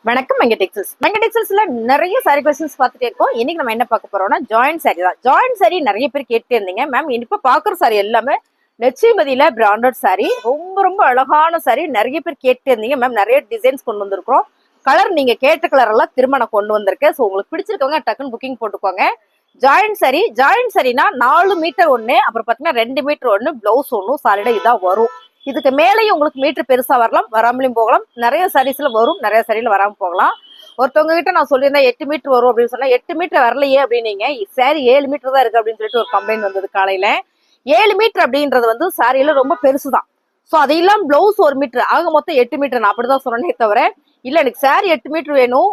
வணக்கம் மெங்க டெக்ஸ்டைல்ஸ்ல நிறைய sorry questions பார்த்துட்டே இருக்கோம். இன்னைக்கு நம்ம என்ன பார்க்க போறோம்னா ஜாயிண்ட் சாரி தான். ஜாயிண்ட் சாரி நிறைய பேர் கேட்டே இருந்தீங்க மேம். இப்ப பாக்குற சாரி எல்லாமே நெச்சிமதியில பிராண்டட் சாரி, ரொம்ப ரொம்ப அழகான சாரி. நிறைய பேர் கேட்டே இருந்தீங்க மேம். நிறைய டிசைன்ஸ் கொண்டு வந்திருக்கிறோம். கலர் நீங்க கேட்ட கலர் எல்லாம் திரும்ப நான் கொண்டு வந்திருக்கேன். ஸோ உங்களுக்கு பிடிச்சிருக்கவங்க டக்குன்னு புக்கிங் போட்டுக்கோங்க. ஜாயிண்ட் சாரினா 4 மீட்டர் ஒன்று, அப்புறம் பார்த்தீங்கன்னா 2 மீட்டர் ஒன்று, பிளவுஸ் ஒன்றும் சாலிடா இதான் வரும். இதுக்கு மேலேயும் உங்களுக்கு மீட்டர் பெருசா வரலாம், வராமலையும் போகலாம். நிறைய சாரீஸ்ல வரும், நிறைய சாரியில வராம போகலாம். ஒருத்தவங்க கிட்ட நான் சொல்லியிருந்தேன் 8 மீட்டர் வரும் அப்படின்னு சொன்னா 8 மீட்டர் வரலையே அப்படின்னீங்க. சாரி 7 மீட்டர் தான் இருக்கு அப்படின்னு சொல்லிட்டு ஒரு கம்ப்ளைண்ட் வந்தது காலையில. 7 மீட்டர் அப்படின்றது வந்து சாரியில ரொம்ப பெருசுதான். ஸோ அது இல்லாம பிளவுஸ் 1 மீட்டர் ஆக மொத்தம் 8 மீட்டர். நான் அப்படிதான் சொன்னேனே தவிர இல்ல எனக்கு சாரி 8 மீட்டர் வேணும்,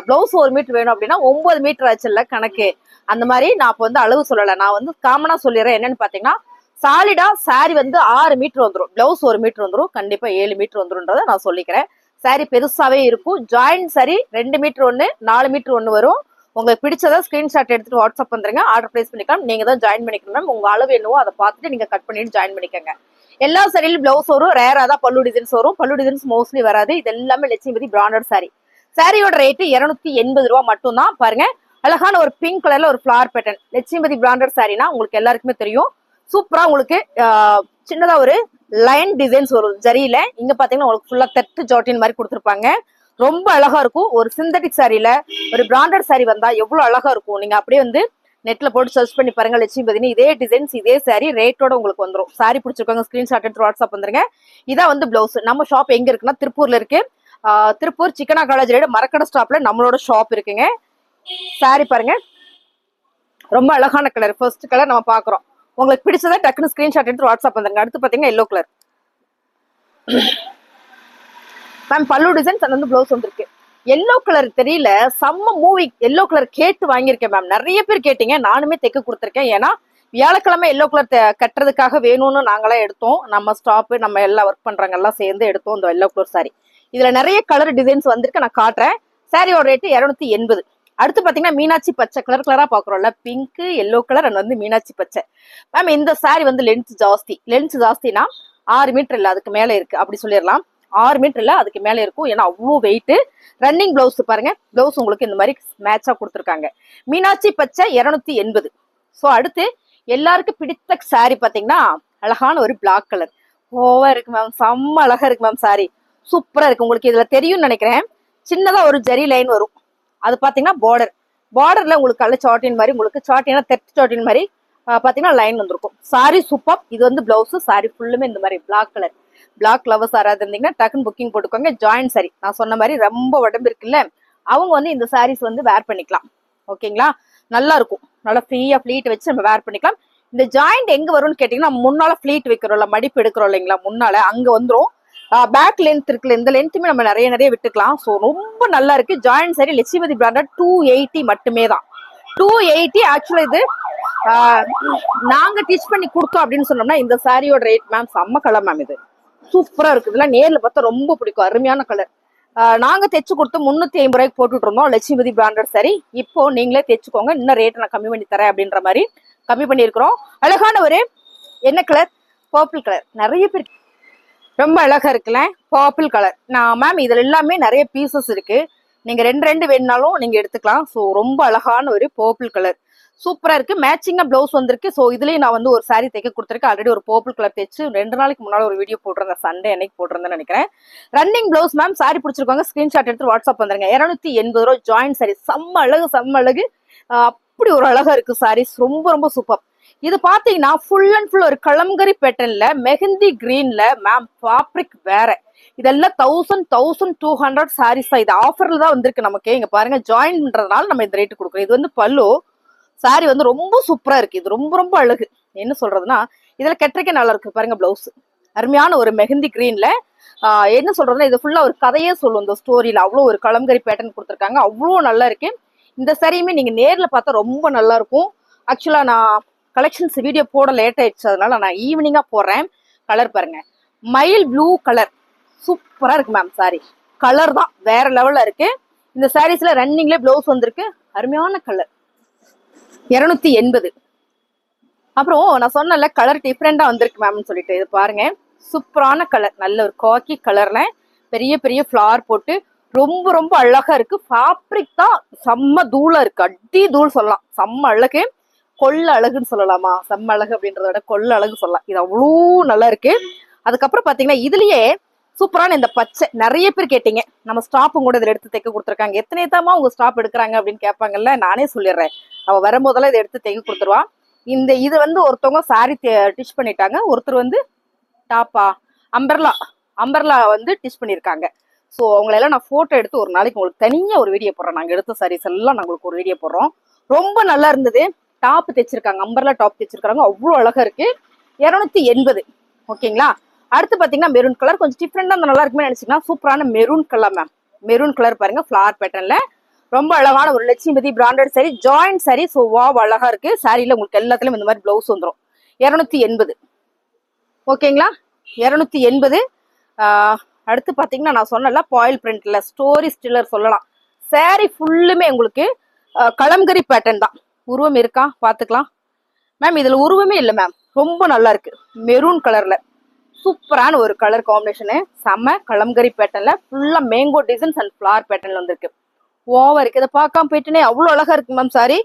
பிளவுஸ் 1 மீட்டர் வேணும் அப்படின்னா 9 மீட்டர் ஆச்சுல்ல கணக்கு. அந்த மாதிரி நான் இப்போ வந்து அளவு சொல்லலை. நான் வந்து காமனா சொல்லிடுறேன். என்னன்னு பாத்தீங்கன்னா சாலிடா சாரி வந்து 6 மீட்டர் வந்துடும், பிளவுஸ் 1 மீட்டர் வந்துடும், கண்டிப்பா 7 மீட்டர் வந்துரும்ன்றத நான் சொல்லிக்கிறேன். சாரி பெருசாவே இருக்கும். ஜாயிண்ட் சாரி 2 மீட்டர் ஒன்று, 4 மீட்டர் ஒன்று வரும். உங்களுக்கு பிடிச்சதா ஸ்கிரீன்ஷாட் எடுத்துட்டு வாட்ஸ்அப் வந்துருங்க, ஆர்டர் பிளேஸ் பண்ணிக்கலாம். நீங்க தான் ஜாயின் பண்ணிக்கணும். உங்க அளவு என்னவோ அதை பார்த்துட்டு நீங்க கட் பண்ணிட்டு ஜாயின் பண்ணிக்கோங்க. எல்லா சாரியிலும் பிளவுஸ் வரும், ரேரா தான் பல்லு டிசைன்ஸ் வரும். பல்லு டிசைன்ஸ் மோஸ்ட்லி வராது. இது எல்லாமே லட்சுமதி பிராண்டட் சாரி. சாரியோட ரேட்டு 280 ரூபா மட்டும் தான். பாருங்க, அழகான ஒரு பிங்க் கலர்ல ஒரு ஃபிளார் பேட்டர்ன். லட்சுமதி பிராண்டட் சாரினா உங்களுக்கு எல்லாருக்குமே தெரியும். சூப்பரா உங்களுக்கு சின்னதா ஒரு லைன் டிசைன்ஸ் வரும் ஜரியில. இங்க பாத்தீங்கன்னா உங்களுக்கு ஃபுல்லா தட்டு ஜாட்டின் மாதிரி கொடுத்துருப்பாங்க. ரொம்ப அழகா இருக்கும். ஒரு சிந்தட்டிக் சாரியில ஒரு பிராண்டட் சாரி வந்தா எவ்வளவு அழகா இருக்கும். நீங்க அப்படியே வந்து நெட்ல போட்டு சர்ச் பண்ணி பாருங்க. லட்சுமி இதே டிசைன்ஸ் இதே சாரி ரேட்டோட உங்களுக்கு வந்துடும். சாரி பிடிச்சிருக்காங்க ஸ்கிரீன்ஷாட் எடுத்து வாட்ஸ்அப் வந்துருங்க. இதான் வந்து பிளவுஸ். நம்ம ஷாப் எங்க இருக்குன்னா திருப்பூர்ல இருக்கு. திருப்பூர் சிக்கனா காலேஜ் ரோடு மரக்கடை ஸ்டாப்ல நம்மளோட ஷாப் இருக்குங்க. சாரி பாருங்க, ரொம்ப அழகான கலர். ஃபர்ஸ்ட் கலர் நம்ம பாக்குறோம். உங்களுக்கு பிடிச்சதா டக்குனு ஸ்கிரீன்ஷாட் எடுத்து வாட்ஸ்அப் வந்துருங்க. அடுத்து பாத்தீங்கன்னா எல்லோ கலர் மேம். பல்லு டிசைன்ஸ் அந்த வந்து பிளவுஸ் வந்திருக்கு. எல்லோ கலர் தெரியல, செம்ம மூவி. எல்லோ கலர் கேட்டு வாங்கியிருக்கேன் மேம். நிறைய பேர் கேட்டீங்க, நானுமே தைக்க கொடுத்துருக்கேன். ஏன்னா வியாழக்கிழமை எல்லோ கலர் கட்டுறதுக்காக வேணும்னு நாங்களாம் எடுத்தோம். நம்ம ஸ்டாப்பு நம்ம எல்லாம் ஒர்க் பண்றாங்க எல்லாம் சேர்ந்து எடுத்தோம் இந்த எல்லோ கலர் சாரி. இதுல நிறைய கலர் டிசைன்ஸ் வந்திருக்கு, நான் காட்டுறேன். சாரியோட ரேட்டு 280. அடுத்து பாத்தீங்கன்னா மீனாட்சி பச்சை கலர் கலரா பாக்குறோம்ல, பிங்க் எல்லோ கலர் அண்ட் வந்து மீனாட்சி பச்சை. மேம் இந்த சாரி வந்து லென்த் ஜாஸ்தினா 6 மீட்டர் இல்ல அதுக்கு மேல இருக்கு அப்படி சொல்லிடலாம். 6 மீட்டர் இல்ல அதுக்கு மேல இருக்கும். ஏன்னா அவ்வளோ வெயிட். ரன்னிங் பிளவுஸ் பாருங்க, பிளவுஸ் உங்களுக்கு இந்த மாதிரி மேட்சா கொடுத்துருக்காங்க. மீனாட்சி பச்சை 280. ஸோ அடுத்து எல்லாருக்கும் பிடித்த சாரி பாத்தீங்கன்னா அழகான ஒரு பிளாக் கலர் ஓவா இருக்கு மேம். செம்ம அழகா இருக்கு மேம். சாரி சூப்பரா இருக்கு. உங்களுக்கு இதுல தெரியும்னு நினைக்கிறேன். சின்னதா ஒரு ஜரி லைன் வரும். அது பாத்தீங்கன்னா பார்டர்ல உங்களுக்கு கல்ல சாட்டின் மாதிரி, உங்களுக்கு சாட்டினா தெட்டு சாட்டின் மாதிரி பாத்தீங்கன்னா லைன் வந்திருக்கும். Sorry super. இது வந்து பிளவுஸ். சாரி ஃபுல்லுமே இந்த மாதிரி பிளாக் கலர். பிளாக் லவர்ஸ் யாராவது இருந்தீங்கன்னா டக்குன்னு புக்கிங் போட்டுக்கோங்க. ஜாயிண்ட் சாரி நான் சொன்ன மாதிரி ரொம்ப உடம்பு இருக்குல்ல, அவங்க வந்து இந்த சாரீஸ் வந்து வேர் பண்ணிக்கலாம். ஓகேங்களா, நல்லா இருக்கும். நல்லா ஃப்ரீயா ஃபிளீட் வச்சு நம்ம வேர் பண்ணிக்கலாம். இந்த ஜாயிண்ட் எங்க வரும்னு கேட்டீங்கன்னா முன்னால ஃபிளீட் வைக்கிறோம்ல, மடிப்பு எடுக்கிறோம் இல்லைங்களா, முன்னால அங்க வந்துடும். பேக் லென்த் இருக்குல்ல, இந்த லென்த்துமே நம்ம நிறைய விட்டுக்கலாம். ஸோ ரொம்ப நல்லா இருக்கு. ஜாயிண்ட் சாரி லட்சுமதி பிராண்டட் 280 மட்டுமே தான். 280. ஆக்சுவலா இது நாங்க டீச் பண்ணி கொடுத்தோம் அப்படின்னு சொன்னோம்னா இந்த சாரியோட ரேட் மேம் செம்ம கலர் மேம். இது சூப்பரா இருக்கு. இதெல்லாம் நேர்ல பார்த்தா ரொம்ப பிடிக்கும். அருமையான கலர். நாங்க தைச்சு கொடுத்து 350 ரூபாய்க்கு போட்டுட்டு இருந்தோம் லட்சுமதி பிராண்டட் சாரி. இப்போ நீங்களே தைச்சுக்கோங்க, இன்னும் ரேட் நான் கம்மி பண்ணி தரேன் அப்படின்ற மாதிரி கம்மி பண்ணியிருக்கிறோம். அழகான ஒரு என்ன கலர், பர்பிள் கலர். நிறைய பேர் ரொம்ப அழகா இருக்குல்ல, பர்பிள் கலர். நான் மேம் இதுல எல்லாமே நிறைய பீசஸ் இருக்கு, நீங்க ரெண்டு வேணுனாலும் நீங்க எடுத்துக்கலாம். ஸோ ரொம்ப அழகான ஒரு பர்பிள் கலர் சூப்பரா இருக்கு. மேட்சிங்கா பிளவுஸ் வந்திருக்கு. ஸோ இதுலயும் நான் வந்து ஒரு சாரி தைக்க கொடுத்துருக்கேன். ஆல்ரெடி ஒரு பர்பிள் கலர் தைச்சு 2 நாளைக்கு முன்னாடி ஒரு வீடியோ போட்டிருந்தேன், சண்டே அன்னைக்கு போட்டிருந்தேன்னு நினைக்கிறேன். Running blouse ma'am. சாரி பிடிச்சிருக்காங்க ஸ்கிரீன்ஷாட் எடுத்து வாட்ஸ்அப் வந்துருங்க. 280 ரூபா ஜாயிண்ட் சாரி. செம்ம அழகு. அப்படி ஒரு அழகா இருக்கு சாரீஸ். ரொம்ப ரொம்ப சூப்பர். இது பாத்தீங்கன்னா ஃபுல் அண்ட் ஃபுல் ஒரு கலம்கரி பேட்டர்ன்ல மெஹந்தி கிரீன்ல மேம். ஃபேப்ரிக் வேற. இதெல்லாம் 1200 சாரீஸ் தான். இது ஆஃபர்ல தான் வந்திருக்கு நமக்கு. இங்க பாருங்க, ஜாயின் பண்றதுனால நம்ம இந்த ரேட்டு கொடுக்குறோம். இது வந்து பல்லு. சாரி வந்து ரொம்ப சூப்பரா இருக்கு. இது ரொம்ப ரொம்ப அழகு. என்ன சொல்றதுன்னா இதுல கெட்டரிக்கே நல்லா இருக்கு பாருங்க. பிளவுஸ் அருமையான ஒரு மெஹந்தி கிரீன்ல. என்ன சொல்றதுன்னா இது ஃபுல்லா ஒரு கதையே சொல்லும். இந்த ஸ்டோரியில அவ்வளோ ஒரு கலம்கரி பேட்டர்ன் கொடுத்துருக்காங்க. அவ்வளோ நல்லா இருக்கு. இந்த சாரியுமே நீங்க நேர்ல பார்த்தா ரொம்ப நல்லா இருக்கும். ஆக்சுவலா நான் கலெக்ஷன்ஸ் வீடியோ போட லேட் ஆயிடுச்சு, அதனால நான் ஈவினிங்கா போடுறேன். கலர் பாருங்க, மயில் ப்ளூ கலர் சூப்பரா இருக்கு மேம். சாரி கலர் தான் வேற லெவல்ல இருக்கு. இந்த சாரீஸ்ல ரன்னிங்ல பிளவுஸ் வந்திருக்கு. அருமையான கலர் 280. அப்புறம் நான் சொன்னல கலர் டிஃப்ரெண்டா வந்திருக்கு மேம்னு சொல்லிட்டு இது பாருங்க. சூப்பரான கலர், நல்ல ஒரு காக்கி கலர்ல பெரிய பெரிய ஃபிளார் போட்டு ரொம்ப ரொம்ப அழகா இருக்கு. ஃபேப்ரிக் தான் செம்ம தூளா இருக்கு, அடி தூள் சொல்லலாம். செம்ம அழகு, கொள்ள அழகுன்னு சொல்லலாமா, செம்ம அழகு அப்படின்றத விட கொள்ள அழகு சொல்லலாம். இது அவ்வளோ நல்லா இருக்கு. அதுக்கப்புறம் பாத்தீங்கன்னா இதுலயே சூப்பரான இந்த பச்சை, நிறைய பேர் கேட்டீங்க, நம்ம ஸ்டாப்பும் கூட இதில் எடுத்து தைக்க கொடுத்துருக்காங்க. எத்தனை தாமா உங்க ஸ்டாப் எடுக்கிறாங்க அப்படின்னு கேட்பாங்கல்ல, நானே சொல்லிடுறேன். அவ வரும்போதெல்லாம் இதை எடுத்து தைக்க கொடுத்துருவான். இந்த இது வந்து ஒருத்தவங்க சாரி டிச் பண்ணிட்டாங்க, ஒருத்தர் வந்து டாப்பா அம்பர்லா வந்து டிச் பண்ணியிருக்காங்க. ஸோ அவங்களெல்லாம் நான் ஃபோட்டோ எடுத்து ஒரு நாளைக்கு உங்களுக்கு தனியாக ஒரு வீடியோ போடுறேன். நாங்கள் எடுத்த சாரீஸ் எல்லாம் நாங்களுக்கு ஒரு வீடியோ போடுறோம். ரொம்ப நல்லா இருந்தது. டாப் தைச்சிருக்காங்க, அம்பர்லா டாப் தைச்சிருக்காங்க, அவ்வளோ அழகா இருக்கு. 280. ஓகேங்களா. அடுத்து பார்த்தீங்கன்னா மெரூன் கலர், கொஞ்சம் டிஃப்ரெண்டாக நல்லா இருக்குமே நினைச்சிங்கன்னா சூப்பரான maroon colour ma'am. Maroon colour பாருங்க, ஃபிளார் பேட்டர்ல ரொம்ப அழகான ஒரு Lakshmipathi branded sorry, joint sorry. So wow அழகா இருக்கு. சாரியில உங்களுக்கு எல்லாத்துலயும் இந்த மாதிரி பிளவுஸ் வந்துடும். 280. ஓகேங்களா, 280. அடுத்து பாத்தீங்கன்னா நான் சொன்னல பாயில் பிரிண்ட்ல ஸ்டோரி ஸ்டில்லர் சொல்லலாம். சாரி ஃபுல்லுமே உங்களுக்கு கலம்கரி பேட்டர்ன் தான். உருவம் இருக்கா பாத்துக்கலாம் மேம். இதுல உருவமே இல்லை மேம், ரொம்ப நல்லா இருக்கு. மெரூன் கலர்ல சூப்பரான ஒரு கலர் காம்பினேஷனு, செம்ம கலம்கரி பேட்டர்ன்ல ஃபுல்லா மேங்கோ டிசைன்ஸ் அண்ட் ஃபிளார் பேட்டர்ன்ல வந்திருக்கு. ஓவர் இருக்கு. இதை பார்க்காம போயிட்டுனே அவ்வளோ அழகா இருக்கு மேம் சாரி.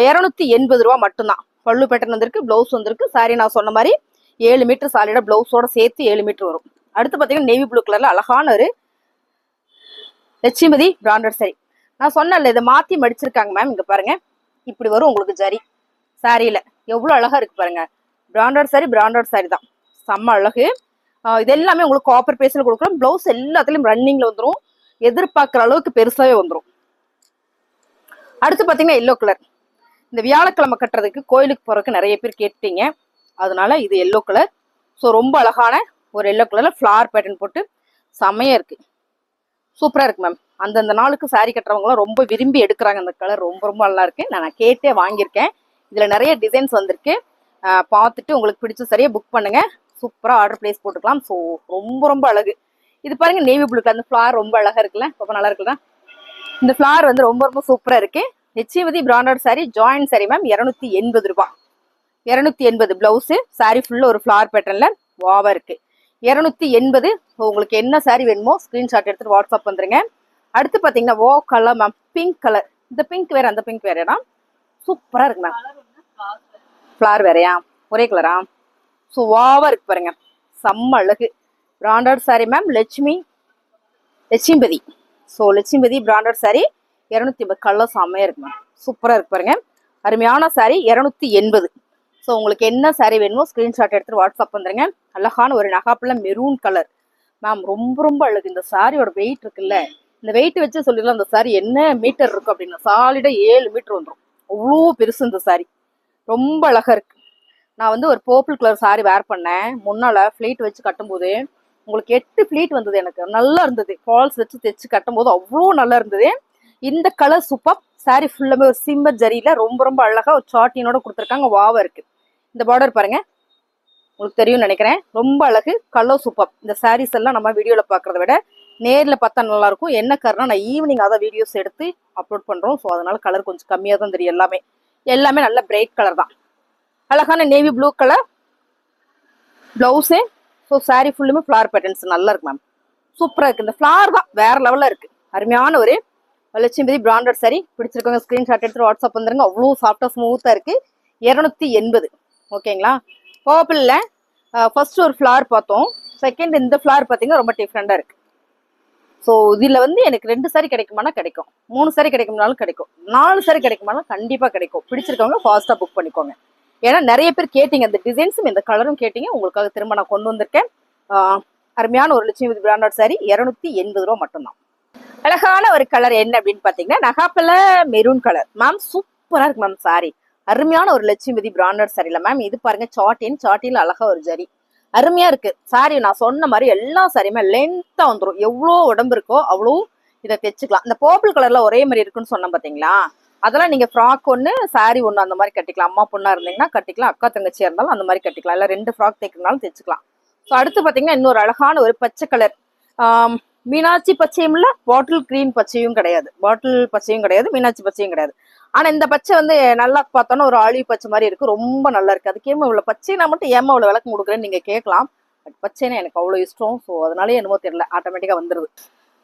280 ரூபா மட்டும்தான். பல்லு பேட்டர்ன் வந்திருக்கு, பிளவுஸ் வந்திருக்கு. சாரி நான் சொன்ன மாதிரி 7 மீட்டர் சாலிடா பிளவுஸோட சேர்த்து 7 மீட்டர் வரும். அடுத்து பாத்தீங்கன்னா நேவி ப்ளூ கலர்ல அழகான ஒரு லட்சுமிபதி பிராண்டட் சாரி. நான் சொன்னல இதை மாத்தி மடிச்சிருக்காங்க மேம். இங்க பாருங்க, இப்படி வரும் உங்களுக்கு ஜரி சாரியில. எவ்வளவு அழகா இருக்கு பாருங்க. பிராண்டட் சாரி தான், செம்ம அழகு. இது எல்லாமே உங்களுக்கு காப்பர் பேஸ்ல கொடுக்குறோம். பிளவுஸ் எல்லாத்துலயும் ரன்னிங்ல வந்துடும், எதிர்பார்க்குற அளவுக்கு பெருசாவே வந்துடும். அடுத்து பாத்தீங்கன்னா எல்லோ கலர். இந்த வியாழக்கிழமை கட்டுறதுக்கு கோயிலுக்கு போறதுக்கு நிறைய பேர் கேட்டீங்க, அதனால இது எல்லோ கலர். ஸோ ரொம்ப அழகான ஒரு எல்லோ கலர்ல ஃபிளார் பேட்டர்ன் போட்டு செமையா இருக்கு, சூப்பரா இருக்கு மேம். அந்தந்த நாளுக்கு சாரி கட்டுறவங்களாம் ரொம்ப விரும்பி எடுக்கிறாங்க. அந்த கலர் ரொம்ப ரொம்ப நல்லா இருக்கு. நான் கேட்டே வாங்கியிருக்கேன். இதுல நிறைய டிசைன்ஸ் வந்திருக்கு. பார்த்துட்டு உங்களுக்கு பிடிச்ச சரியா புக் பண்ணுங்க, சூப்பரா ஆர்டர் பிளேஸ் போட்டுக்கலாம். ஸோ ரொம்ப ரொம்ப அழகு. இது பாருங்க நேவி ப்ளூக்கு அந்த ஃபிளார் ரொம்ப அழகா இருக்குல்ல, ரொம்ப நல்லா இருக்குல்ல. இந்த ஃபிளார் வந்து ரொம்ப ரொம்ப சூப்பரா இருக்கு. Lakshmipathi branded sorry, joint sorry ma'am. 280 ரூபாய். 280 பிளவுஸ். சாரி ஃபுல்லா ஒரு ஃபிளார் பேட்டர்ன்ல வாவா இருக்கு. 280. உங்களுக்கு என்ன சாரி வேணுமோ ஸ்கிரீன்ஷாட் எடுத்துட்டு வாட்ஸ்அப் வந்துருங்க. அடுத்து பாத்தீங்கன்னா ஓ கலர் மேம், பிங்க் கலர். இந்த பிங்க் வேற அந்த பிங்க் வேறா, சூப்பரா இருக்கு மேம். ஃபிளார் வேறையா, ஒரே கலரா? ஸோ வாவா இருக்கு பாருங்க, செம்ம அழகு. Branded sorry ma'am, Lakshmipathi. So Lakshmipathi branded sari 280. Colour செம்மையா இருக்கு மேம், சூப்பரா இருக்கு பாருங்க, அருமையான சாரி. 280. ஸோ உங்களுக்கு என்ன சாரி வேணுமோ ஸ்கிரீன்ஷாட் எடுத்துட்டு வாட்ஸ்அப் வந்துருங்க. அழகான ஒரு நகாப்புல மெரூன் கலர் மேம், ரொம்ப ரொம்ப அழகு. இந்த சாரியோட வெயிட் இருக்குல்ல, இந்த வெயிட் வச்சு சொல்லிடலாம் இந்த சாரி என்ன மீட்டர் இருக்கும் அப்படின்னு. சாலிடா 7 மீட்டர் வந்துடும், அவ்வளோ பெருசு இந்த சாரி, ரொம்ப அழகா இருக்கு. நான் வந்து ஒரு பர்பிள் கலர் சாரி வேர் பண்ணேன் முன்னால, ஃபிளீட் வச்சு கட்டும்போது உங்களுக்கு 8 ஃபிளீட் வந்தது. எனக்கு நல்லா இருந்தது. ஃபால்ஸ் வச்சு தைச்சு கட்டும் போது அவ்வளோ நல்லா இருந்தது. இந்த கலர் சூப்பர். சாரி ஃபுல்லாமே ஒரு சிம்மர் ஜரியில ரொம்ப ரொம்ப அழகா ஒரு சாட்டினோட கொடுத்துருக்காங்க, வாவா இருக்கு. இந்த பார்டர் பாருங்க, உங்களுக்கு தெரியும் நினைக்கிறேன், ரொம்ப அழகு. Colour super. இந்த சாரீஸ் எல்லாம் நம்ம வீடியோல பாக்குறத விட நேர்ல பார்த்தா நல்லா இருக்கும். என்ன காரணம், நான் ஈவினிங் அதான் வீடியோஸ் எடுத்து அப்லோட் பண்றோம். ஸோ அதனால கலர் கொஞ்சம் கம்மியா தான் தெரியும். எல்லாமே நல்ல பிரைட் கலர் தான். அழகான navy blue colour blouse. So sorry ஃபுல்லுமே ஃபிளார் பேட்டர்ன்ஸ் நல்லா இருக்கு மேம், சூப்பரா இருக்கு. இந்த ஃபிளார் தான் வேற லெவல்ல இருக்கு. அருமையான ஒரு லட்சுமிபதி பிராண்டட் சாரி. பிடிச்சிருக்கவங்க ஸ்கிரீன்ஷாட் எடுத்து வாட்ஸ்அப் வந்துருங்க. அவ்வளோ சாஃப்டா ஸ்மூத்தா இருக்கு. 280. ஓகேங்களா. பர்பிள்ல ஃபர்ஸ்ட் ஒரு ஃபிளார் பார்த்தோம், செகண்ட் இந்த ஃபிளார் பார்த்தீங்கன்னா ரொம்ப டிஃப்ரெண்டா இருக்கு. ஸோ இதுல வந்து எனக்கு 2 சாரி கிடைக்குமானா கிடைக்கும், 3 சாரி கிடைக்கும்னாலும் கிடைக்கும், 4 சாரி கிடைக்குமானாலும் கண்டிப்பா கிடைக்கும். பிடிச்சிருக்கவங்க ஃபாஸ்டா புக் பண்ணிக்கோங்க. ஏன்னா நிறைய பேர் கேட்டீங்க, இந்த டிசைன்ஸும் இந்த கலரும் கேட்டீங்க, உங்களுக்காக திரும்ப நான் கொண்டு வந்திருக்கேன். அருமையான ஒரு லட்சுமிபதி பிராண்டட் சாரி 280 ரூபா மட்டும்தான். அழகான ஒரு கலர் என்ன அப்படின்னு பாத்தீங்கன்னா நகாப்பல மெரூன் கலர் மேம், சூப்பரா இருக்கு மேம் சாரி. அருமையான ஒரு லட்சுமிபதி பிராண்டட் சாரில மேம். இது பாருங்க சாட்டியில் அழகா ஒரு ஜரி, அருமையா இருக்கு சாரி. நான் சொன்ன மாதிரி எல்லா சாரியுமே லென்த்தா வந்துடும். எவ்வளோ உடம்பு இருக்கோ அவ்வளோ இதை தைச்சுக்கலாம். இந்த பர்பிள் கலர்ல ஒரே மாதிரி இருக்குன்னு சொன்னேன் பாத்தீங்களா, அதெல்லாம் நீங்க ஃப்ராக் ஒன்று சாரி ஒன்று அந்த மாதிரி கட்டிக்கலாம். அம்மா பொண்ணா இருந்தீங்கன்னா கட்டிக்கலாம், அக்கா தங்கச்சியா இருந்தாலும் அந்த மாதிரி கட்டிக்கலாம். இல்லை 2 ஃப்ராக் தைக்கிறதுனாலும் தைச்சுக்கலாம். ஸோ அடுத்து பாத்தீங்கன்னா இன்னொரு அழகான ஒரு பச்சை கலர், மீனாட்சி பச்சையும் இல்ல, பாட்டில் கிரீன் பச்சையும் கிடையாது, மீனாட்சி பச்சையும் கிடையாது. ஆனா இந்த பச்சை வந்து நல்லா பார்த்தோன்னா ஒரு ஆலிவ் பச்சை மாதிரி இருக்கு, ரொம்ப நல்லா இருக்கு. அதுக்கேமா இவ்வளவு பச்சைனா மட்டும் ஏமா இவ்வளவு விளக்கம் கொடுக்குறேன்னு நீங்க கேட்கலாம். பட் பச்சைன்னா எனக்கு அவ்வளவு இஷ்டம். ஸோ அதனாலே என்னமோ தெரியல, ஆட்டோமேட்டிக்கா வந்துருது.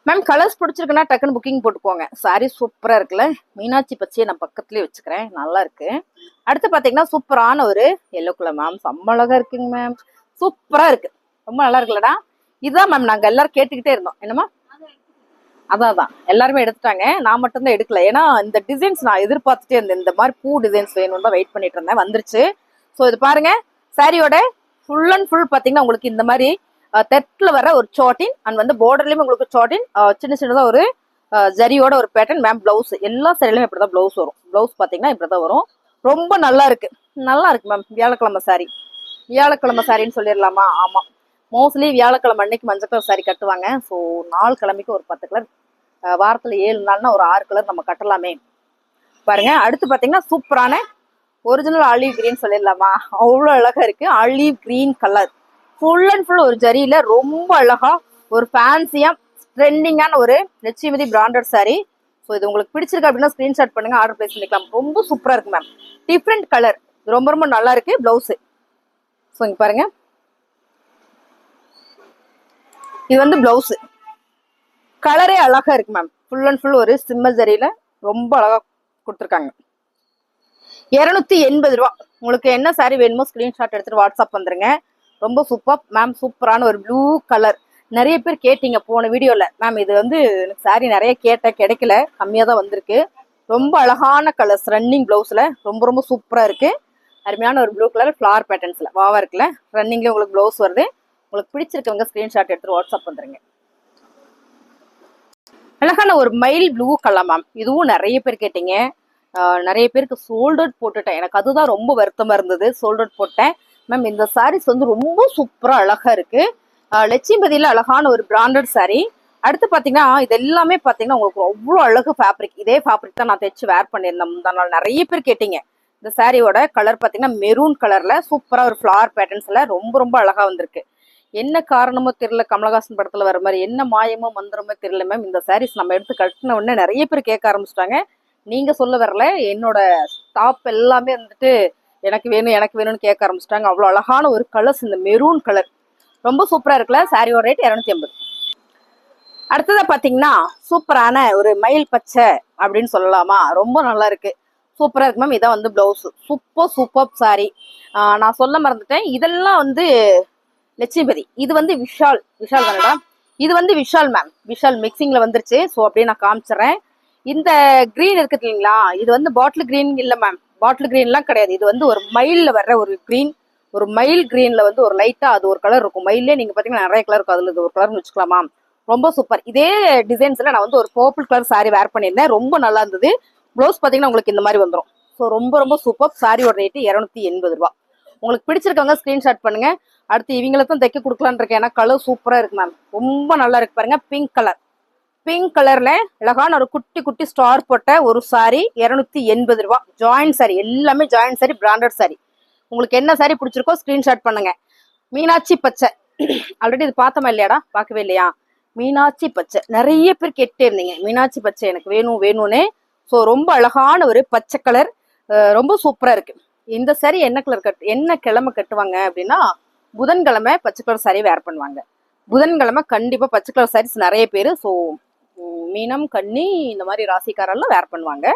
மேம் கலர்ஸ் பிடிச்சிருக்குன்னா டக்குன்னு புக்கிங் போட்டுக்கோங்க. சாரி சூப்பரா இருக்குல்ல, மீனாட்சி பச்சையை நான் பக்கத்துலயே வச்சுக்கிறேன், நல்லா இருக்கு. அடுத்து பாத்தீங்கன்னா சூப்பரான ஒரு எல்லோ கலர் மேம், செம்ம அழகா இருக்குங்க மேம், சூப்பரா இருக்கு, ரொம்ப நல்லா இருக்குல்லடா. இதுதான் மேம் நாங்க எல்லாரும் கேட்டுக்கிட்டே இருந்தோம். என்னமா அதான் எல்லாருமே எடுத்துட்டாங்க, நான் மட்டும்தான் எடுக்கல. ஏன்னா இந்த டிசைன்ஸ் நான் எதிர்பார்த்துட்டே இருந்தேன், இந்த மாதிரி பூ டிசைன்ஸ் வேணும்னு தான் வெயிட் பண்ணிட்டு இருந்தேன், வந்துருச்சு. ஸோ இது பாருங்க, சாரியோட ஃபுல் அண்ட் ஃபுல் பாத்தீங்கன்னா உங்களுக்கு இந்த மாதிரி தெற்குல வர ஒரு சாட்டின் அண்ட் வந்து பார்டர்லயும் உங்களுக்கு சாட்டின், சின்ன சின்னதா ஒரு ஜரியோட ஒரு பேட்டர்ன் மேம். பிளவுஸ் எல்லா சைட்லயும் இப்படிதான் பிளவுஸ் வரும். பிளவுஸ் பாத்தீங்கன்னா இப்படிதான் வரும், ரொம்ப நல்லா இருக்கு, நல்லா இருக்கு மேம். வியாழக்கிழமை சாரி, வியாழக்கிழமை சாரின்னு சொல்லிடலாமா? ஆமா, மோஸ்ட்லி வியாழக்கிழமை அன்னைக்கு மஞ்சள் கலர் சாரி கட்டுவாங்க. ஸோ 4 கிழமைக்கு ஒரு 10 கலர், வாரத்துல 7 நாள்னா ஒரு 6 கலர் நம்ம கட்டலாமே. பாருங்க, அடுத்து பாத்தீங்கன்னா சூப்பரான ஒரிஜினல் ஆலிவ் கிரீன் சொல்லிடலாமா, அவ்வளோ அழகா இருக்கு. Olive green colour full and full ஒரு ஜரியில ரொம்ப அழகா ஒரு ஃபேன்சியா ட்ரெண்டிங்கான ஒரு லட்சுமதி பிராண்டட் சாரி. ஸோ இது உங்களுக்கு பிடிச்சிருக்கு அப்படின்னா ஸ்கிரீன்ஷாட் பண்ணுங்க, ஆர்டர் பிளேஸ் பண்ணிக்கலாம். ரொம்ப சூப்பரா இருக்கு மேம், டிஃப்ரெண்ட் கலர், ரொம்ப ரொம்ப நல்லா இருக்கு. பிளவுஸ் ஸோ இங்க பாருங்க, இது வந்து பிளவுஸ் கலரே அழகா இருக்கு மேம். ஃபுல் அண்ட் ஃபுல் ஒரு சிம்மர் ஜரியில ரொம்ப அழகா கொடுத்துருக்காங்க. 280 ரூபா. உங்களுக்கு என்ன சாரி வேணுமோ ஸ்கிரீன்ஷாட் எடுத்துட்டு வாட்ஸ்அப் வந்துருங்க. ரொம்ப சூப்பர் மேம், சூப்பரான ஒரு ப்ளூ கலர். நிறைய பேர் கேட்டீங்க போன வீடியோல, மேம் இது வந்து சாரி நிறைய கேட்டேன், கிடைக்கல, கம்மியா தான் வந்திருக்கு. ரொம்ப அழகான கலர்ஸ், ரன்னிங் பிளவுஸ்ல ரொம்ப ரொம்ப சூப்பரா இருக்கு. அருமையான ஒரு ப்ளூ கலர் ஃபிளவர் பேட்டர்ன்ஸ்ல வாவா இருக்குல்ல, ரன்னிங்ல உங்களுக்கு பிளவுஸ் வருது. உங்களுக்கு பிடிச்சிருக்கவங்க ஸ்கிரீன்ஷாட் எடுத்துட்டு வாட்ஸ்அப் வந்துருங்க. அழகான ஒரு மைல் ப்ளூ கலர் மேம், இதுவும் நிறைய பேர் கேட்டீங்க. நிறைய பேருக்கு சோல்ட் அவுட் போட்டுட்டேன், எனக்கு அதுதான் ரொம்ப வருத்தமா இருந்தது, சோல்ட் அவுட் போட்டேன் மேம். இந்த சாரீஸ் வந்து ரொம்ப சூப்பரா அழகா இருக்கு. லட்சுமிபதியில அழகான ஒரு பிராண்டட் சாரி. அடுத்து பாத்தீங்கன்னா இது எல்லாமே பாத்தீங்கன்னா உங்களுக்கு அவ்வளோ அழகு ஃபேப்ரிக். இதே ஃபேப்ரிக் தான் நான் தைச்சு வேர் பண்ணியிருந்தேன் முந்தா நாள். நிறைய பேர் கேட்டீங்க. இந்த சாரியோட கலர் பாத்தீங்கன்னா மெரூன் கலர்ல சூப்பரா ஒரு ஃபிளவர் பேட்டர்ன்ஸ்ல ரொம்ப ரொம்ப அழகா வந்திருக்கு. என்ன காரணமோ தெரியல, கமலஹாசன் படத்துல வர மாதிரி என்ன மாயமோ மந்திரமோ தெரியல மேம். இந்த சாரீஸ் நம்ம எடுத்து கட்டின உடனே நிறைய பேர் கேட்க ஆரம்பிச்சிட்டாங்க. நீங்க சொல்ல வரல, என்னோட ஸ்டாப் எல்லாமே வந்துட்டு எனக்கு வேணும் எனக்கு வேணும்னு கேட்க ஆரம்பிச்சிட்டாங்க. அவ்வளோ அழகான ஒரு கலர்ஸ், இந்த மெரூன் கலர் ரொம்ப சூப்பரா இருக்குல்ல. சாரியோட ரேட் 250. அடுத்ததா பாத்தீங்கன்னா சூப்பரான ஒரு மயில் பச்சை அப்படின்னு சொல்லலாமா, ரொம்ப நல்லா இருக்கு, சூப்பரா இருக்கு மேம். இதான் வந்து பிளவுஸ், சூப்பர் சூப்பர் சாரி. நான் சொல்ல மறந்துட்டேன், இதெல்லாம் வந்து லட்சுமிபதி, இது வந்து விஷால் தானடா, இது வந்து விஷால் மேம், விஷால் மிக்சிங்ல வந்துருச்சு. ஸோ அப்படியே நான் காமிச்சிடறேன். இந்த கிரீன் இருக்குது இல்லைங்களா, இது வந்து பாட்டில் கிரீன் இல்ல மேம், பாட்டில் கிரீன்லாம் கிடையாது. இது வந்து ஒரு மயில்ல வர்ற ஒரு கிரீன், ஒரு மயில் கிரீன்ல வந்து ஒரு லைட்டா அது ஒரு கலர் இருக்கும். மயிலே நீங்க பாத்தீங்கன்னா நிறைய கலர் இருக்கும், அதுல இது ஒரு கலர்னு வச்சுக்கலாமா, ரொம்ப சூப்பர். இதே டிசைன்ஸ்ல நான் வந்து ஒரு பர்பிள் கலர் சாரி வேர் பண்ணியிருந்தேன், ரொம்ப நல்லா இருந்தது. ப்ளவுஸ் பாத்தீங்கன்னா உங்களுக்கு இந்த மாதிரி வந்துடும். ஸோ ரொம்ப ரொம்ப சூப்பர். சாரியோட ரேட்டு 280 ரூபா. உங்களுக்கு பிடிச்சிருக்கவங்க ஸ்கிரீன்ஷாட் பண்ணுங்க. அடுத்து இவங்களுக்கும் தைக்க கொடுக்கலான்னு இருக்கேன், ஏன்னா கலர் சூப்பரா இருக்கு மேம், ரொம்ப நல்லா இருக்கு. பாருங்க, பிங்க் கலர், பிங்க் கலர்ல அழகான ஒரு குட்டி குட்டி ஸ்டார் போட்ட ஒரு சாரி, 280 ரூபா. ஜாயிண்ட் சாரி, எல்லாமே ஜாயிண்ட் சாரி, பிராண்டட் சாரி. உங்களுக்கு என்ன சாரி பிடிச்சிருக்கோ ஸ்கிரீன்ஷாட் பண்ணுங்க. மீனாட்சி பச்சை ஆல்ரெடி இது பார்த்தோமா இல்லையாடா, பார்க்கவே இல்லையா? மீனாட்சி பச்சை நிறைய பேர் கேட்டே இருந்தீங்க, மீனாட்சி பச்சை எனக்கு வேணும் வேணும்னு. ஸோ ரொம்ப அழகான ஒரு பச்சை கலர், ரொம்ப சூப்பரா இருக்கு. இந்த சாரி என்ன கலர் என்ன கிழமை கட்டுவாங்க அப்படின்னா, புதன்கிழமை பச்சை கலர் சாரி வேர் பண்ணுவாங்க. புதன்கிழமை கண்டிப்பா பச்சை கலர் சாரீஸ் நிறைய பேர். ஸோ மீனம் கன்னி இந்த மாதிரி ராசிக்காரெல்லாம் வேர் பண்ணுவாங்க.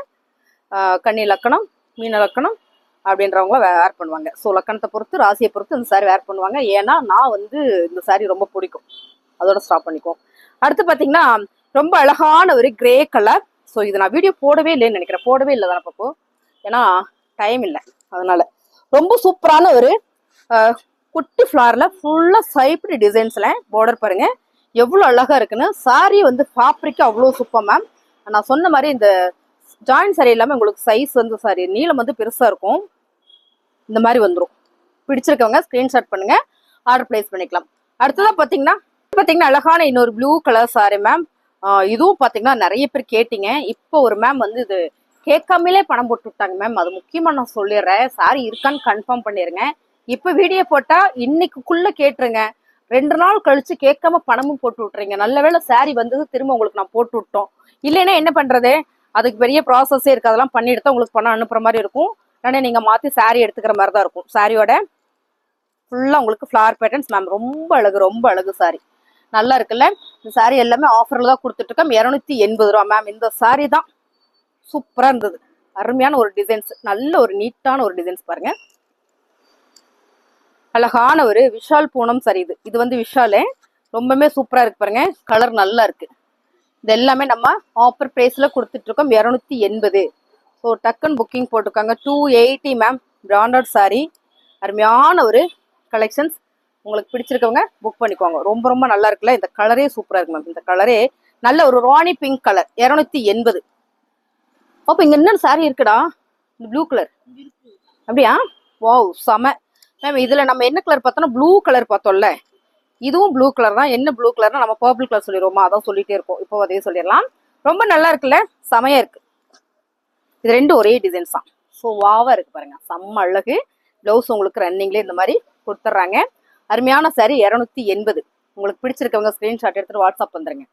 கன்னி லக்கணம் மீன லக்கணம் அப்படின்றவங்கள வேர் பண்ணுவாங்க. ஸோ லக்கணத்தை பொறுத்து ராசியை பொறுத்து இந்த சாரி வேர் பண்ணுவாங்க. ஏன்னா நான் வந்து இந்த சாரி ரொம்ப பிடிக்கும், அதோட ஸ்டாப் பண்ணிக்குவோம். அடுத்து பார்த்தீங்கன்னா ரொம்ப அழகான ஒரு கிரே கலர். ஸோ இது நான் வீடியோ போடவே இல்லைன்னு நினைக்கிறேன், போடவே இல்லை தானே பாப்போ, ஏன்னா டைம் இல்லை, அதனால. ரொம்ப சூப்பரான ஒரு குட்டி ஃப்ளார்ல ஃபுல்லா சைப்டு டிசைன்ஸ்ல பார்டர் பாருங்க எவ்வளவு அழகா இருக்குன்னு. சாரி வந்து ஃபேப்ரிக் அவ்வளோ சூப்பர் மேம். நான் சொன்ன மாதிரி இந்த ஜாயிண்ட் சாரி இல்லாமல் உங்களுக்கு சைஸ் வந்து சாரி நீளம் வந்து பெருசா இருக்கும், இந்த மாதிரி வந்துடும். பிடிச்சிருக்கவங்க ஸ்கிரீன்ஷாட் பண்ணுங்க, ஆர்டர் பிளேஸ் பண்ணிக்கலாம். அடுத்ததான் பாத்தீங்கன்னா அழகான இன்னொரு ப்ளூ கலர் சாரி மேம். இதுவும் பாத்தீங்கன்னா நிறைய பேர் கேட்டீங்க. இப்போ ஒரு மேம் வந்து இது கேட்காமலே பணம் போட்டு விட்டாங்க மேம், அது முக்கியமா நான் சொல்லிடுறேன். சாரி இருக்கான்னு கன்ஃபார்ம் பண்ணிருங்க. இப்ப வீடியோ போட்டா இன்னைக்குள்ள கேட்டுருங்க, 2 நாள் கழிச்சு கேட்காம பணமும் போட்டு விட்டுறீங்க. நல்ல வேளை சாரி வந்தது, திரும்ப உங்களுக்கு நான் போட்டு விட்டோம். இல்லைன்னா என்ன பண்றது, அதுக்கு பெரிய ப்ராசஸே இருக்கு, அதெல்லாம் பண்ணிட்டு தான் உங்களுக்கு பணம் அனுப்புற மாதிரி இருக்கும். உடனே நீங்க மாத்தி சாரி எடுத்துக்கிற மாதிரி தான் இருக்கும். சாரியோட ஃபுல்லா உங்களுக்கு ஃபிளவர் பேட்டர்ன்ஸ் மேம், ரொம்ப அழகு ரொம்ப அழகு சாரி. நல்லா இருக்குல்ல. இந்த சாரி எல்லாமே ஆஃபர்ல தான் கொடுத்துட்டு இருக்கோம். 280 ரூபா மேம். இந்த சாரி தான் சூப்பரா இருந்தது. அருமையான ஒரு டிசைன்ஸ், நல்ல ஒரு நீட்டான ஒரு டிசைன்ஸ் பாருங்க. அழகான ஒரு விஷால் பூனம் சாரி. இது வந்து விஷாலே ரொம்பவே சூப்பரா இருக்கு பாருங்க. கலர் நல்லா இருக்கு. இது எல்லாமே நம்ம ஆஃபர் பிரைஸ்ல கொடுத்துட்டு இருக்கோம் 280. ஸோ டக்குன்னு புக்கிங் போட்டுருக்காங்க. 280 மேம். பிராண்டட் சாரி, அருமையான ஒரு கலெக்ஷன்ஸ். உங்களுக்கு பிடிச்சிருக்கவங்க புக் பண்ணிக்கோங்க. ரொம்ப ரொம்ப நல்லா இருக்குல்ல. இந்த கலரே சூப்பரா இருக்கு மேம். இந்த கலரே நல்ல ஒரு ராணி பிங்க் கலர். 280. அப்போ இங்க இன்னொரு சாரி இருக்குடா, இந்த ப்ளூ கலர். அப்படியா? வாவ், செம மேம். இதுல நம்ம என்ன கலர் பார்த்தோம்னா ப்ளூ கலர் பார்த்தோம்ல, இதுவும் ப்ளூ கலர் தான். என்ன ப்ளூ கலர்னா நம்ம பர்பிள் கலர் சொல்லிடுவோமா, அதான் சொல்லிட்டே இருக்கோம். இப்போ அதே சொல்லிடலாம். ரொம்ப நல்லா இருக்குல்ல, செமையா இருக்கு. இது ரெண்டும் ஒரே டிசைன்ஸ் தான். ஸோ வாவா இருக்கு பாருங்க, செம்ம அழகு. பிளவுஸ் உங்களுக்கு ரன்னிங்லேயே இந்த மாதிரி கொடுத்துட்றாங்க. அருமையான சாரி 280. உங்களுக்கு பிடிச்சிருக்கவங்க ஸ்கிரீன்ஷாட் எடுத்துட்டு வாட்ஸ்அப் வந்துருங்க.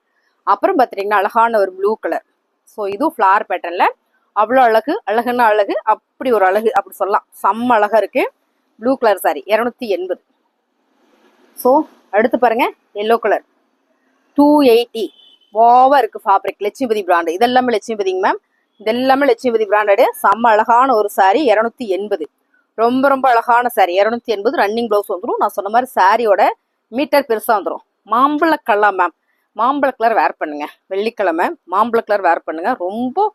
அப்புறம் பார்த்துட்டீங்கன்னா அழகான ஒரு ப்ளூ கலர். ஸோ இதுவும் ஃப்ளார் பேட்டர்ன்ல அவ்வளோ அழகு. அழகுன்னா அழகு, அப்படி ஒரு அழகு அப்படி சொல்லலாம். செம்ம அழகா இருக்கு ப்ளூ கலர் சாரி 280. ஸோ அடுத்து பாருங்க எல்லோ கலர் 280. வாவா இருக்கு ஃபேப்ரிக். லட்சுமிபதி பிராண்ட். இதெல்லாமே லட்சுமிபதிங்க மேம். இதெல்லாமே லட்சுமிபதி பிராண்டடு. செம்ம அழகான ஒரு சாரி 280. ரொம்ப ரொம்ப அழகான சாரி 280. ரன்னிங் பிளவுஸ் வந்துடும். நான் சொன்ன மாதிரி சாரியோட மீட்டர் பெருசா வந்துடும். மாம்பழ கலர் மேம். மாம்பழ கலர் வேர் பண்ணுங்க. வெள்ளிக்கிழமை மாம்பழ கலர் வேர் பண்ணுங்க, ரொம்ப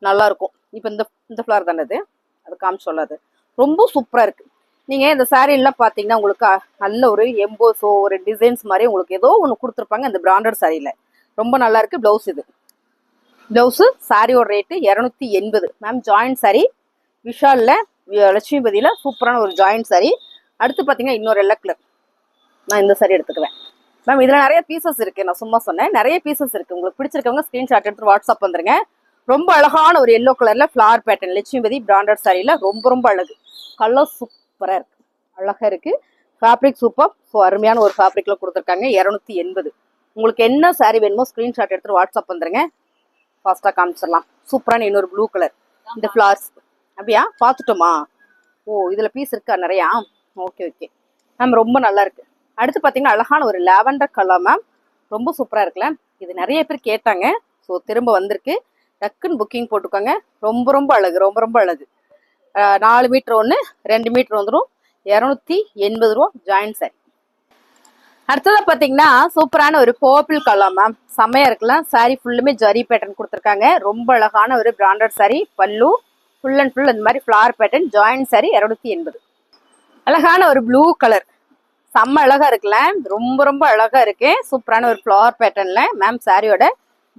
நல்லா இருக்கும். இப்போ இந்த ஃபிளவர் தானே இது, அது காமிச்சு சொல்லாது. ரொம்ப சூப்பரா இருக்கு. நீங்க இந்த சாரீ எல்லாம் பாத்தீங்கன்னா உங்களுக்கு நல்ல ஒரு எம்போஸோ ஒரு டிசைன்ஸ் மாதிரி உங்களுக்கு ஏதோ ஒன்று கொடுத்துருப்பாங்க இந்த பிராண்டட் சாரியில. ரொம்ப நல்லா இருக்கு. பிளவுஸ் இது பிளவுஸ். சாரியோட ரேட்டு 280 மேம். ஜாயிண்ட் சாரி விஷால்ல லட்சுமிபதியில சூப்பரான ஒரு ஜாயிண்ட் சாரி. அடுத்து பாத்தீங்கன்னா இன்னொரு எல்லோ கலர். நான் இந்த சாரி எடுத்துக்குவேன் மேம். இதுல நிறைய பீசஸ் இருக்கு, நான் சும்மா சொன்னேன். நிறைய பீசஸ் இருக்கு. உங்களுக்கு பிடிச்சிருக்கவங்க ஸ்கிரீன்ஷாட் எடுத்து வாட்ஸ்அப் வந்துருங்க. ரொம்ப அழகான ஒரு எல்லோ கலர்ல ஃபிளார் பேட்டர்ன் லட்சுமிபதி பிராண்டட் சாரியில ரொம்ப ரொம்ப அழகு. கலர் சூப்பரா இருக்கு, அழகா இருக்கு. Fabric super. ஸோ அருமையான ஒரு ஃபேப்ரிக்ல கொடுத்துருக்காங்க 280. உங்களுக்கு என்ன சாரி வேணுமோ ஸ்கிரீன்ஷாட் எடுத்து வாட்ஸ்அப் வந்துருங்க. ஃபாஸ்டா காமிச்சிடலாம். சூப்பரான இன்னொரு ப்ளூ கலர். இந்த ஃபிளார்ஸ் அப்படியா பார்த்துட்டோமா? ஓ இதுல பீஸ் இருக்கா நிறையா? ஓகே ஓகே மேம், ரொம்ப நல்லா இருக்கு. அடுத்து பாத்தீங்கன்னா அழகான ஒரு லாவெண்டர் கலர் மேம். ரொம்ப சூப்பரா இருக்குல்ல. இது நிறைய பேர் கேட்டாங்க, ஸோ திரும்ப வந்திருக்கு. டக்குன்னு புக்கிங் போட்டுக்கோங்க. ரொம்ப ரொம்ப அழகு, ரொம்ப ரொம்ப அழகு. 4 மீட்டர் ஒன்று, 2 மீட்டர் வந்துடும். 280 ரூபா ஜாயின்ட் சாரி. அடுத்ததா பாத்தீங்கன்னா சூப்பரான ஒரு பர்பிள் கலர் மேம். செம்மையா இருக்குல்ல. சாரி ஃபுல்லுமே ஜரி பேட்டர்ன் கொடுத்துருக்காங்க. ரொம்ப அழகான ஒரு பிராண்டட் சாரி. பல்லு ஃபுல் அண்ட் ஃபுல் இந்த மாதிரி ஃபிளார் பேட்டர்ன். Joint sorry 280. அழகான ஒரு ப்ளூ கலர். செம்ம அழகா இருக்குல்ல. ரொம்ப ரொம்ப அழகா இருக்கு. சூப்பரான ஒரு ஃபிளார் பேட்டர்ன்ல மேம். சாரியோட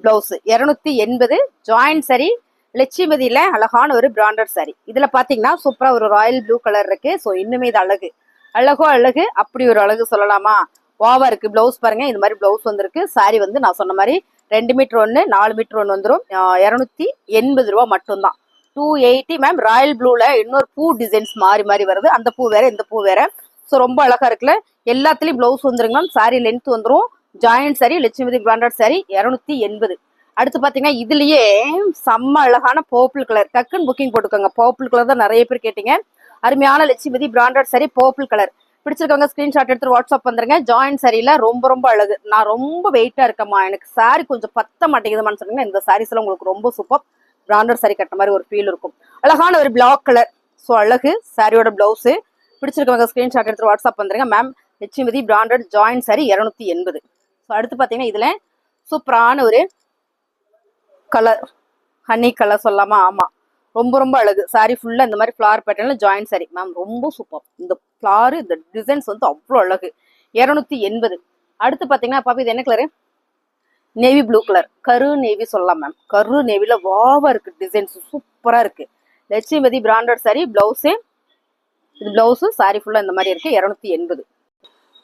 பிளவுஸ் 280. ஜாயிண்ட் சாரி லட்சுமிபதியில அழகான ஒரு பிராண்டட் சாரி. இதுல பாத்தீங்கன்னா சூப்பரா ஒரு ராயல் ப்ளூ கலர் இருக்கு. ஸோ இன்னுமே இது அழகு, அழகோ அழகு, அப்படி ஒரு அழகு சொல்லலாமா. வாவா இருக்கு. பிளவுஸ் பாருங்க, இது மாதிரி பிளவுஸ் வந்திருக்கு. சாரி வந்து நான் சொன்ன மாதிரி 2 மீட்டர் ஒன்று, 4 மீட்டர் ஒன்று வந்துடும். 280 ரூபா மட்டும்தான். 280 மேம். ராயல் ப்ளூல இன்னொரு பூ டிசைன்ஸ் மாறி மாறி வருது. அந்த பூ வேற, இந்த பூ வேற. ஸோ ரொம்ப அழகா இருக்குல்ல. எல்லாத்துலயும் பிளவுஸ் வந்துருங்க மேம். சாரி லென்த் வந்துடும். Joint sari Lakshmipathi branded sari 280. அடுத்து பாத்தீங்கன்னா இதுலயே செம்ம அழகான பர்பிள் கலர். டக்குன்னு புக்கிங் போட்டுக்கோங்க. பர்பிள் கலர் தான் நிறைய பேர் கேட்டீங்க. அருமையான Lakshmipathi branded sari purple colour. பிடிச்சிருக்கவங்க ஸ்கிரீன்ஷாட் எடுத்து வாட்ஸ்அப் வந்துருங்க. ஜாயிண்ட் சாரியில ரொம்ப ரொம்ப அழகு. நான் ரொம்ப வெயிட்டா இருக்கேம்மா, எனக்கு சாரி கொஞ்சம் பத்த மாட்டேங்குதுமான்னு சொன்னீங்கன்னா இந்த சாரீஸ் எல்லாம் உங்களுக்கு ரொம்ப சூப்பர். பிராண்டட் சாரி கட்ட மாதிரி ஒரு ஃபீல் இருக்கும். அழகான ஒரு பிளாக் கலர். ஸோ அழகு. சாரியோட பிளவுஸ். பிடிச்சிருக்கவங்க ஸ்கிரீன்ஷாட் எடுத்து வாட்ஸ்அப் வந்துருங்க ma'am. Lakshmipathi branded joint sorry 280. So அடுத்து பாத்தீங்கன்னா இதுல சூப்பரான ஒரு கலர், ஹனி கலர் சொல்லாமா. ஆமா, ரொம்ப ரொம்ப அழகு. சாரி ஃபுல்லா இந்த மாதிரி ஃபிளார் பேட்டர்ன்ல ஜாயிண்ட் சாரி மேம். ரொம்ப சூப்பர். இந்த ஃபிளார், இந்த டிசைன்ஸ் வந்து அவ்வளோ அழகு. 280. அடுத்து பாத்தீங்கன்னா பாப்பா இது என்ன கலரு? Navy blue colour. கரு நேவி சொல்லலாம் மேம். கரு நேவில வாவா இருக்கு. டிசைன்ஸ் சூப்பரா இருக்கு. Lakshmipathi branded sorry. பிளவுஸு இது பிளவுஸு. சாரி ஃபுல்லா இந்த மாதிரி இருக்கு. 280.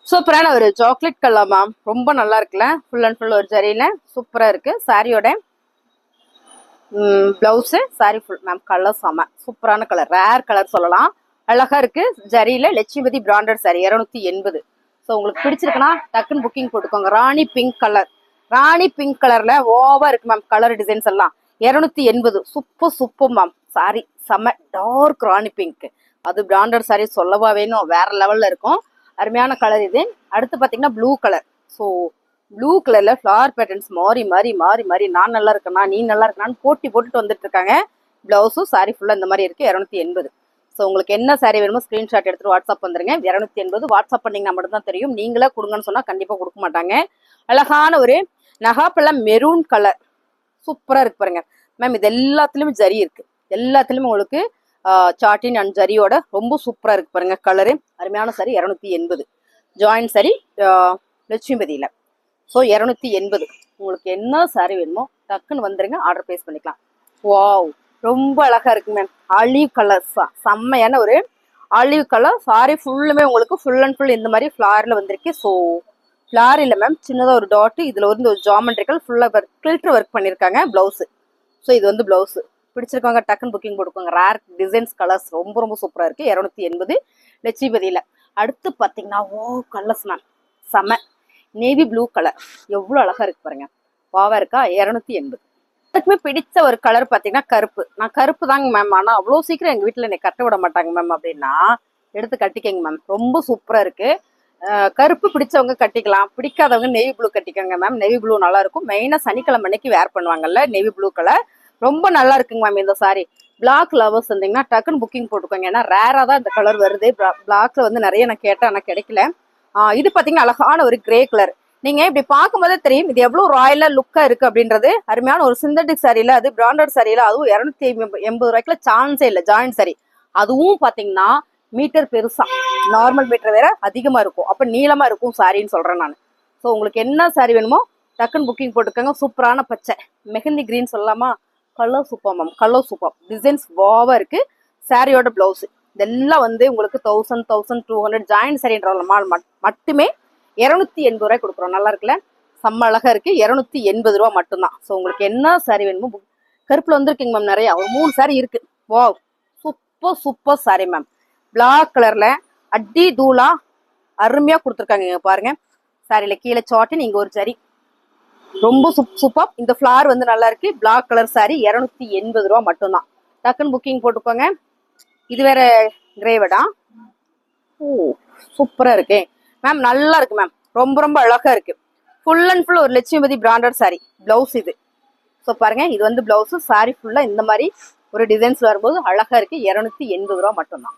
சூப்பரான ஒரு சாக்லேட் கலர் மேம். ரொம்ப நல்லா இருக்குல்ல. ஃபுல் அண்ட் ஃபுல் ஒரு ஜரியில சூப்பரா இருக்கு. சாரியோட blouse. Sorry full ma'am. Colour செம சூப்பரான கலர், ரேர் கலர் சொல்லலாம். அழகா இருக்கு. ஜரியில லட்சுமிபதி பிராண்டட் சாரி 280. ஸோ உங்களுக்கு பிடிச்சிருக்குன்னா டக்குன்னு புக்கிங் போட்டுக்கோங்க. ராணி பிங்க் கலர். ராணி பிங்க் கலர்ல ஓவா இருக்கு மேம். கலர் டிசைன்ஸ் எல்லாம் 280. Super super ma'am. சாரி செம டார்க் ராணி பிங்க். அது பிராண்டட் சாரி சொல்லவா வேணும், வேற லெவல்ல இருக்கும். அருமையான கலர் இது. அடுத்து பாத்தீங்கன்னா ப்ளூ கலர். ஸோ ப்ளூ கலர்ல ஃபிளவர் பேட்டர்ன்ஸ் மாறி மாறி மாறி மாறி நான் நல்லா இருக்கேனா நீ நல்லா இருக்கனான்னு போட்டி போட்டுட்டு வந்துட்டு இருக்காங்க. பிளவுஸும் சாரி ஃபுல்லா இந்த மாதிரி இருக்கு. 280. ஸோ உங்களுக்கு என்ன சாரி வேணுமோ ஸ்கிரீன்ஷாட் எடுத்துட்டு வாட்ஸ்அப் வந்துருங்க. 280 வாட்ஸ்அப் பண்ணீங்கன்னா மட்டும்தான் தெரியும். நீங்களே கொடுங்கன்னு சொன்னா கண்டிப்பா கொடுக்க மாட்டாங்க. அழகான ஒரு நகாப்பழ மெரூன் கலர் சூப்பரா இருக்கு பாருங்க மேம். இது எல்லாத்துலயுமே ஜரி இருக்கு. எல்லாத்துலயுமே உங்களுக்கு சாட்டின் அண்ட் ஜரியோட ரொம்ப சூப்பரா இருக்கு பாருங்க. கலரு அருமையான சாரி. 280 ஜாயின் சாரி லட்சுமிபதியில. ஸோ 280 உங்களுக்கு என்ன சாரி வேணுமோ டக்குன்னு வந்துருங்க, ஆர்டர் பிளேஸ் பண்ணிக்கலாம். வாவ், ரொம்ப அழகா இருக்கு மேம். ஆலிவ் கலர் செம்மையான ஒரு ஆலிவ் கலர் சாரி ஃபுல்லுமே உங்களுக்கு ஃபுல் அண்ட் ஃபுல் இந்த மாதிரி ஃபிளார்ல வந்திருக்கு. ஸோ ஃபிளார் இல்லை மேம், சின்னதாக ஒரு டாட். இதுல வந்து ஒரு ஜாமெட்ரிக்கல் ஃபுல்லாக ஃபில்டர் ஒர்க் பண்ணியிருக்காங்க பிளவுஸ். ஸோ இது வந்து பிளவுஸ். பிடிச்சிருக்காங்க டக்குன்னு புக்கிங் போட்டுக்கோங்க. ரேர் டிசைன்ஸ் கலர்ஸ் ரொம்ப ரொம்ப சூப்பராக இருக்கு. 280 லட்சுமிபதியில. அடுத்து பார்த்தீங்கன்னா கலர்ஸ் மேம் செம நேவி ப்ளூ கலர் எவ்வளோ அழகா இருக்கு பாருங்க. வாவா இருக்கா. 280. எனக்குமே பிடிச்ச ஒரு கலர் பார்த்தீங்கன்னா கருப்பு. நான் கருப்பு தாங்க மேம், ஆனால் அவ்வளோ சீக்கிரம் எங்கள் வீட்டில் என்னை கட்ட விட மாட்டாங்க மேம். அப்படின்னா எடுத்து கட்டிக்கங்க மேம், ரொம்ப சூப்பராக இருக்கு. கருப்பு பிடிச்சவங்க கட்டிக்கலாம், பிடிக்காதவங்க நெவி ப்ளூ கட்டிக்கோங்க மேம். நெவி ப்ளூ நல்லா இருக்கும். மெயினாக சனிக்கிழமை அன்னைக்கு வேர் பண்ணுவாங்கல்ல நெவி ப்ளூ கலர், ரொம்ப நல்லா இருக்குங்க மேம் இந்த சாரி. பிளாக் லவர்ஸ் இருந்தீங்கன்னா டக்குன்னு புக்கிங் போட்டுக்கோங்க. ஏன்னா ரேரா தான் இந்த கலர் வருது. பிளாக்ல வந்து நிறைய நான் கேட்டேன், ஆனால் கிடைக்கல. இது பார்த்தீங்கன்னா அழகான ஒரு கிரே கலர். நீங்க இப்படி பார்க்கும்போதே தெரியும் இது எவ்வளவு ராயலா லுக்கா இருக்கு அப்படின்றது. அருமையான ஒரு சிந்தட்டிக் சாரியில, அது பிராண்டட் சாரியில, அதுவும் 280 ரூபாய்க்குல சான்ஸே இல்லை. ஜாயின் சாரி அதுவும் பாத்தீங்கன்னா மீட்டர் பெருசா, நார்மல் மீட்டர் வேற அதிகமா இருக்கும், அப்ப நீளமா இருக்கும் சாரின்னு சொல்றேன் நான். ஸோ உங்களுக்கு என்ன சாரி வேணுமோ டக்குன்னு புக்கிங் போட்டுக்கோங்க. சூப்பரான பச்சை மெஹந்தி கிரீன் சொல்லலாமா. Colour super ma'am, colour super. Designs வாவா இருக்கு. சாரியோட பிளவுஸ் இதெல்லாம் வந்து உங்களுக்கு 1200 ஜாயின் சாரின்ற மட்டுமே 280 ரூபாய் கொடுக்குறோம். நல்லா இருக்குல்ல, செம்ம அழகா இருக்கு. 280 ரூபா மட்டும்தான். ஸோ உங்களுக்கு என்ன சாரி வேணுமோ கருப்புல வந்துருக்கீங்க மேம். நிறைய ஒரு 3 சாரி இருக்கு. Wow, super super sari ma'am. Black கலர்ல அடி தூளா அருமையா கொடுத்துருக்காங்க. இங்க பாருங்க, சாரியில கீழே சாட்டின், இங்க ஒரு ஜரி, ரொம்ப சூப்பர். இந்த ஃபிளார் வந்து நல்லா இருக்கு. பிளாக் கலர் சாரி 280 ரூபா மட்டும்தான். டக்குன்னு புக்கிங் போட்டுக்கோங்க. இது வேற கிரேவடா. சூப்பரா இருக்கு மேம், நல்லா இருக்கு மேம். ரொம்ப ரொம்ப அழகா இருக்கு. ஃபுல் அண்ட் ஃபுல் ஒரு லட்சுமிபதி பிராண்டட் சாரி. பிளவுஸ் இது. ஸோ பாருங்க, இது வந்து பிளவுஸ். சாரி ஃபுல்லா இந்த மாதிரி ஒரு டிசைன்ஸ் வரும்போது அழகா இருக்கு. 280 ரூபா மட்டும்தான்.